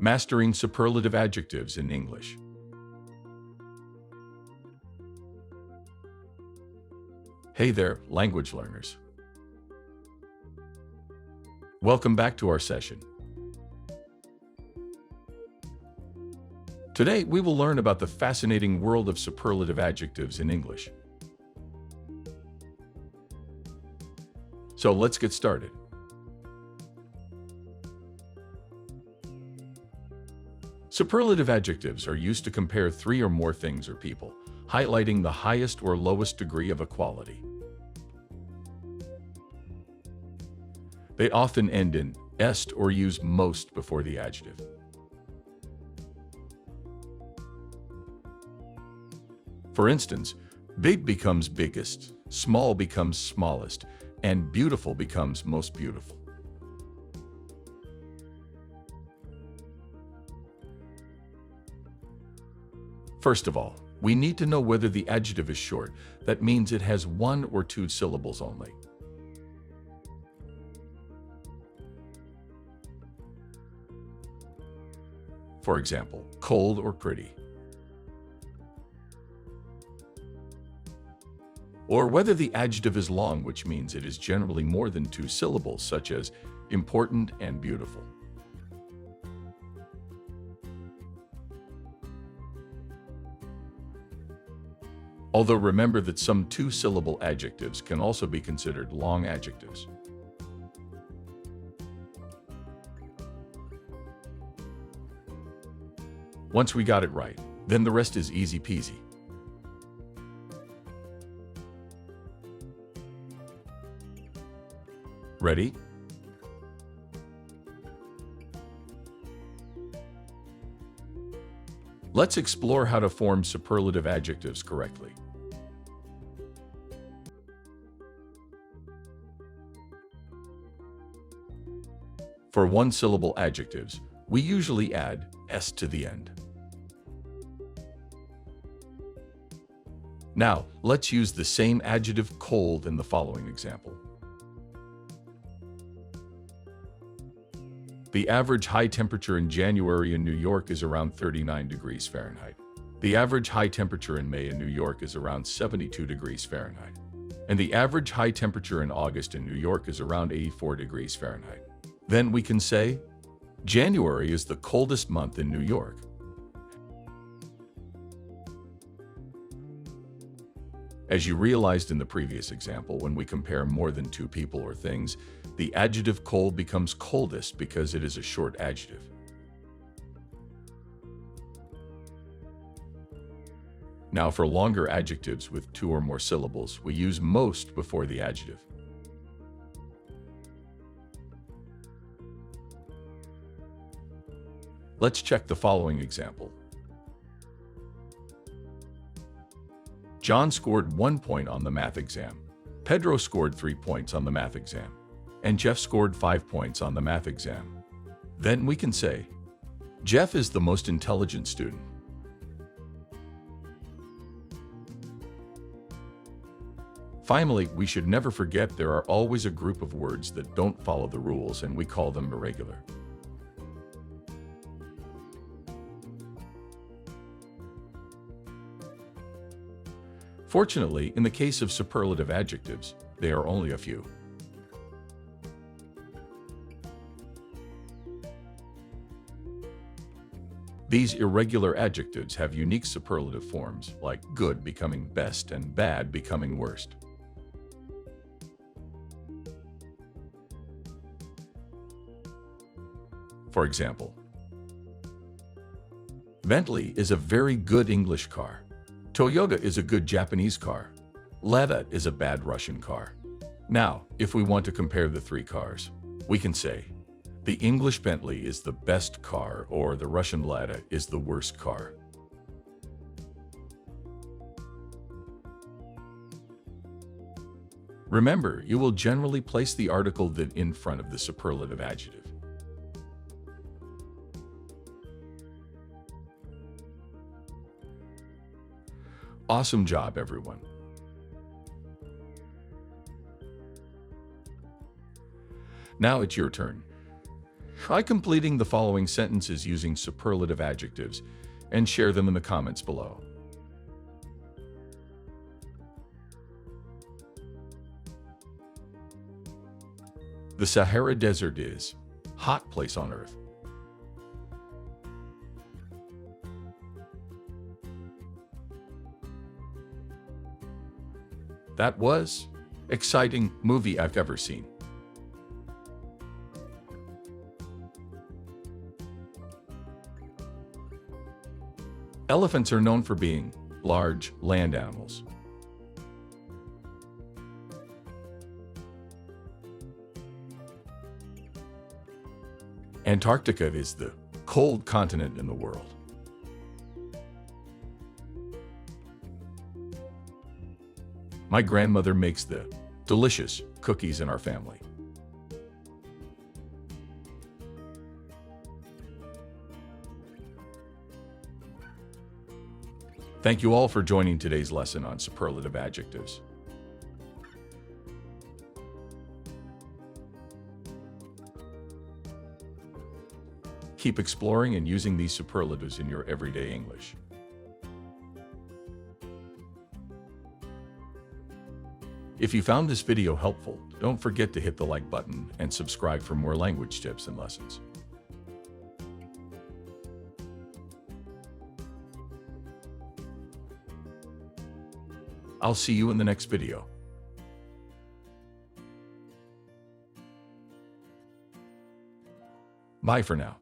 Mastering superlative adjectives in English. Hey there, language learners. Welcome back to our session. Today, we will learn about the fascinating world of superlative adjectives in English. So let's get started. Superlative adjectives are used to compare three or more things or people, highlighting the highest or lowest degree of equality. They often end in est or use most before the adjective. For instance, big becomes biggest, small becomes smallest, and beautiful becomes most beautiful. First of all, we need to know whether the adjective is short. That means it has one or two syllables only. For example, cold or pretty. Or whether the adjective is long, which means it is generally more than two syllables, such as important and beautiful. Although remember that some two-syllable adjectives can also be considered long adjectives. Once we got it right, then the rest is easy peasy. Ready? Let's explore how to form superlative adjectives correctly. For one-syllable adjectives, we usually add s to the end. Now, let's use the same adjective cold in the following example. The average high temperature in January in New York is around 39 degrees Fahrenheit. The average high temperature in May in New York is around 72 degrees Fahrenheit. And the average high temperature in August in New York is around 84 degrees Fahrenheit. Then we can say, January is the coldest month in New York. As you realized in the previous example, when we compare more than two people or things, the adjective cold becomes coldest because it is a short adjective. Now for longer adjectives with two or more syllables, we use most before the adjective. Let's check the following example. John scored 1 point on the math exam. Pedro scored 3 points on the math exam. And Jeff scored 5 points on the math exam. Then we can say, Jeff is the most intelligent student. Finally, we should never forget there are always a group of words that don't follow the rules, and we call them irregular. Fortunately, in the case of superlative adjectives, they are only a few. These irregular adjectives have unique superlative forms, like good becoming best and bad becoming worst. For example, Bentley is a very good English car. Toyota is a good Japanese car. Lada is a bad Russian car. Now, if we want to compare the three cars, we can say, the English Bentley is the best car, or the Russian Lada is the worst car. Remember, you will generally place the article that in front of the superlative adjective. Awesome job, everyone. Now it's your turn. Try completing the following sentences using superlative adjectives and share them in the comments below. The Sahara Desert is hot place on earth. That was exciting movie I've ever seen. Elephants are known for being large land animals. Antarctica is the cold continent in the world. My grandmother makes the delicious cookies in our family. Thank you all for joining today's lesson on superlative adjectives. Keep exploring and using these superlatives in your everyday English. If you found this video helpful, don't forget to hit the like button and subscribe for more language tips and lessons. I'll see you in the next video. Bye for now.